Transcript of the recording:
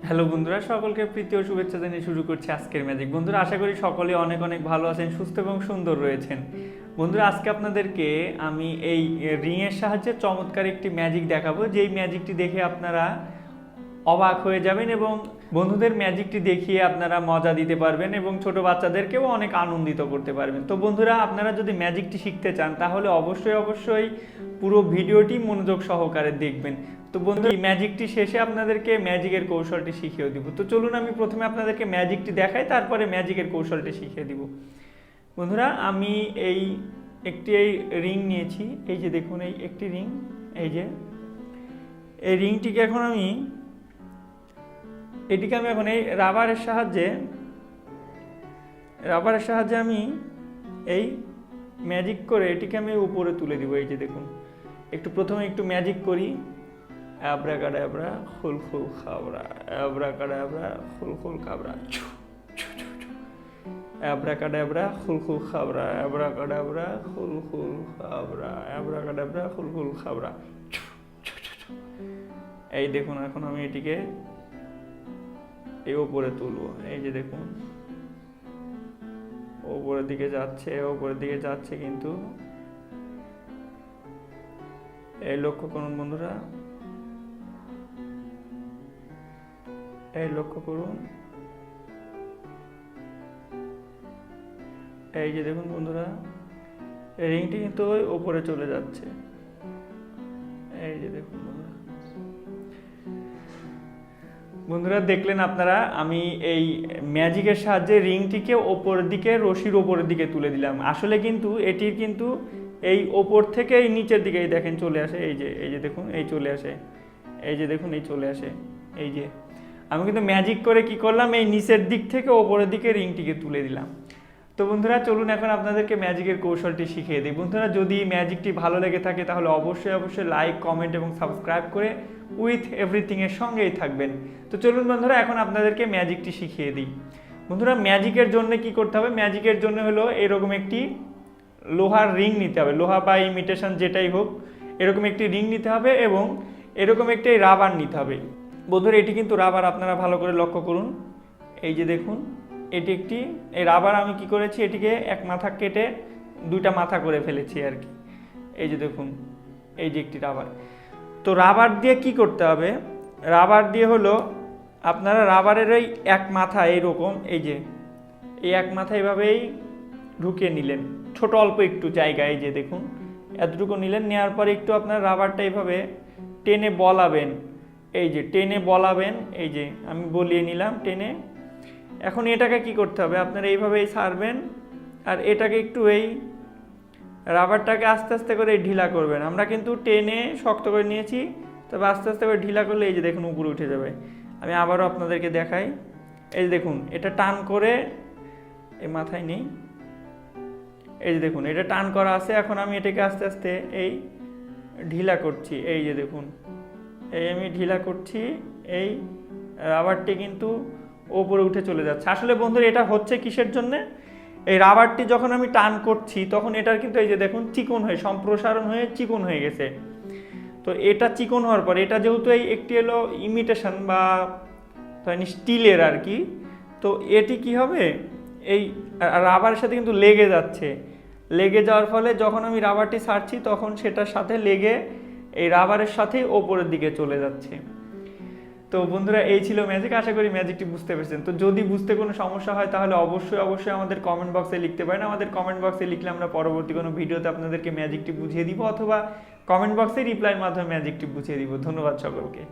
Hello বন্ধুরা, সকলকে প্রীতি ও শুভেচ্ছা জানিয়ে শুরু করছি আজকের ম্যাজিক। বন্ধুরা, আশা করি সকলে অনেক অনেক ভালো আছেন, সুস্থ এবং সুন্দর রয়েছেন। বন্ধুরা, আজকে আপনাদেরকে আমি এই রিংয়ের সাহায্যে চমৎকার একটি ম্যাজিক দেখাবো, যেই ম্যাজিকটি দেখে আপনারা অবাক হয়ে যাবেন এবং বন্ধুদের ম্যাজিকটি দেখিয়ে আপনারা মজা দিতে পারবেন এবং ছোট বাচ্চাদেরকেও অনেক আনন্দিত করতে পারবেন। তো বন্ধুরা, আপনারা যদি ম্যাজিকটি শিখতে চান তাহলে অবশ্যই পুরো ভিডিওটি মনোযোগ সহকারে দেখবেন। তো বন্ধু, এই ম্যাজিকটি শেষে আপনাদেরকে ম্যাজিকের কৌশলটি শিখিয়ে দিব। তো চলুন আমি প্রথমে আপনাদেরকে ম্যাজিকটি দেখাই, তারপরে ম্যাজিকের কৌশলটি শিখিয়ে দিব। বন্ধুরা, আমি এই রিং নিয়েছি। এই যে দেখুন, এই একটি রিং। এই রিংটিকে এখন আমি এই রাবারের সাহায্যে আমি এই ম্যাজিক করে এটিকে আমি উপরে তুলে দিব। এই যে দেখুন, প্রথমে একটু ম্যাজিক করি। Abracadabra খুলখুল Khabra, abracadabra খুলখুল Khabra, abracadabra খুলখুল Khabra, abracadabra খুলখুল Khabra, abracadabra খুলখুল Khabra. এই দেখুন, এখন আমি এটিকে এই উপরে তুলবো। এই যে দেখুন, উপরের দিকে যাচ্ছে কিন্তু এই লক্ষ্য করুন বন্ধুরা, এই লক্ষ্য করুন। এই যে দেখুন বন্ধুরা, এই রিংটি কিন্তু ওই উপরে চলে যাচ্ছে। এই যে দেখুন বন্ধুরা, দেখলেন আপনারা, আমি এই ম্যাজিকের সাহায্যে রিংটিকে রশির ওপরের দিকে তুলে দিলাম। আসলে কিন্তু এটির কিন্তু এই ওপর থেকে এই নিচের দিকে দেখেন চলে আসে। এই যে দেখুন, এই চলে আসে। এই যে দেখুন, এই চলে আসে। এই যে আমি কিন্তু ম্যাজিক করে কি করলাম, এই নিচের দিক থেকে ওপরের দিকে রিংটিকে তুলে দিলাম। তো বন্ধুরা, চলুন এখন আপনাদেরকে ম্যাজিকের কৌশলটি শিখিয়ে দিই। বন্ধুরা, যদি ম্যাজিকটি ভালো লেগে থাকে তাহলে অবশ্যই লাইক, কমেন্ট এবং সাবস্ক্রাইব করে উইথ এভরিথিং এর সঙ্গেই থাকবেন। তো চলুন বন্ধুরা, এখন আপনাদেরকে ম্যাজিকটি শিখিয়ে দিই। বন্ধুরা, ম্যাজিকের জন্য কি করতে হবে? ম্যাজিকের জন্য হলো এরকম একটি লোহার রিং নিতে হবে, লোহা বা ইমিটেশন যেটাই হোক, এরকম একটি রিং নিতে হবে এবং এরকম একটি রাবার নিতে হবে। বন্ধুরা, এটি কিন্তু রাবার, আপনারা ভালো করে লক্ষ্য করুন। এই যে দেখুন, এই রাবার আমি কি করেছি, এটিকে এক মাথা কেটে দুইটা মাথা করে ফেলেছি আর কি। এই যে দেখুন, এই যে একটি রাবার। তো রাবার দিয়ে কি করতে হবে? রাবার দিয়ে হলো আপনারা রাবারের এই এক মাথা এইরকম, এই এক মাথা এভাবেই ঢুকিয়ে নিলেন, ছোট অল্প একটু জায়গা। এই যে দেখুন, এতটুকু নিলেন, নেওয়ার পরে একটু আপনার রাবারটা এইভাবে টেনে বলাবেন। এই যে টেনে বলাবেন, এই যে আমি বলিয়ে নিলাম টেনে। এখন এটাকে কি করতে হবে? আপনারা এইভাবেই ছাড়বেন আর এটাকে একটু এই রাবারটাকে আস্তে আস্তে করে ঢিলা করবেন। আমরা কিন্তু টেনে শক্ত করে নিয়েছি, তবে আস্তে আস্তে করে ঢিলা করলে এই যে দেখুন উপরে উঠে যাবে। আমি আবারও আপনাদেরকে দেখাই। এই যে দেখুন, এটা টান করে এই মাথায় নেই। এই যে দেখুন, এটা টান করা আছে। এখন আমি এটাকে আস্তে আস্তে এই ঢিলা করছি। এই যে দেখুন, এই আমি ঢিলা করছি, এই রাবারটি কিন্তু ওপরে উঠে চলে যাচ্ছে। আসলে বন্ধুরা, এটা হচ্ছে কিসের জন্য? এই রাবারটি যখন আমি টান করছি তখন এটার কিন্তু এই যে দেখুন চিকন হয়ে সম্প্রসারণ হয়ে চিকন হয়ে গেছে। তো এটা চিকন হওয়ার পর, এটা যেহেতু একটি হলো ইমিটেশন বা স্টিলের আর কি, তো এটি কি হবে, এই রাবারের সাথে কিন্তু লেগে যাচ্ছে। লেগে যাওয়ার ফলে যখন আমি রাবারটি ছাড়ছি তখন সেটার সাথে লেগে এই রাবারের সাথেই ওপরের দিকে চলে যাচ্ছে। তো বন্ধুরা, এই ছিল ম্যাজিক। আশা করি ম্যাজিকটি বুঝতে পেরেছেন। তো যদি বুঝতে কোনো সমস্যা হয় তাহলে অবশ্যই আমাদের কমেন্ট বক্সে লিখতে পারেন। আমাদের কমেন্ট বক্সে লিখলে আমরা পরবর্তী কোনো ভিডিওতে আপনাদেরকে ম্যাজিকটি বুঝিয়ে দিব, অথবা কমেন্ট বক্সে রিপ্লাইয়ের মাধ্যমে ম্যাজিকটি বুঝিয়ে দিব। ধন্যবাদ সকলকে।